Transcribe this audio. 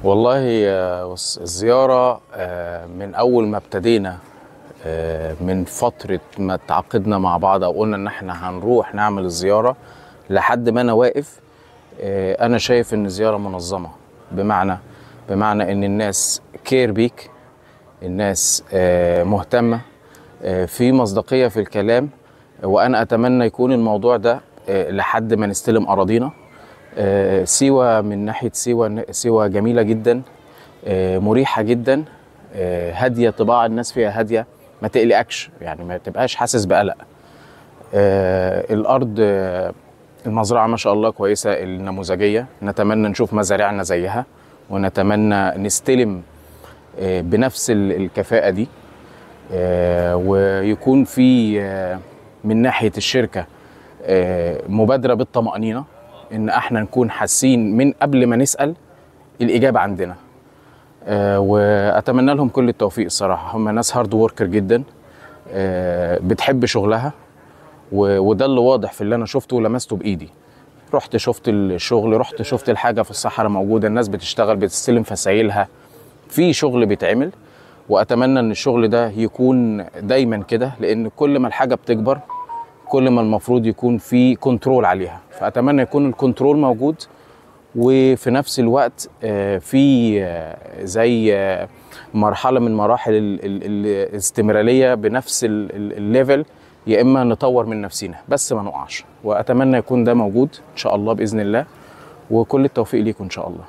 والله الزيارة من أول ما ابتدينا، من فترة ما تعاقدنا مع بعض أو قلنا إن إحنا هنروح نعمل الزيارة لحد ما أنا واقف. أنا شايف إن الزيارة منظمة، بمعنى إن الناس كير بيك، الناس مهتمة، في مصداقية في الكلام. وأنا أتمنى يكون الموضوع ده لحد ما نستلم أراضينا. سيوة من ناحية سيوة جميلة جدا، مريحة جدا، هادية، طباع الناس فيها هادية، ما تقلقكش يعني، ما تبقاش حاسس بقلق. الأرض، المزرعة ما شاء الله كويسة، النموذجية، نتمنى نشوف مزارعنا زيها، ونتمنى نستلم بنفس الكفاءة دي. ويكون في من ناحية الشركة مبادرة بالطمأنينة، إن احنا نكون حاسين من قبل ما نسأل الإجابة عندنا. وأتمنى لهم كل التوفيق. الصراحة هم ناس هارد ووركر جدا، بتحب شغلها، وده اللي واضح في اللي أنا شفته ولمسته بإيدي. رحت شفت الشغل، رحت شفت الحاجة في الصحراء موجودة، الناس بتشتغل، بتستلم فسايلها، في شغل بيتعمل. وأتمنى إن الشغل ده يكون دايما كده، لأن كل ما الحاجة بتكبر كل ما المفروض يكون في كنترول عليها. فأتمنى يكون الكنترول موجود، وفي نفس الوقت في زي مرحلة من مراحل الاستمرارية بنفس الليفل، يا إما نطور من نفسنا بس ما نقعش. وأتمنى يكون ده موجود إن شاء الله بإذن الله، وكل التوفيق ليكم إن شاء الله.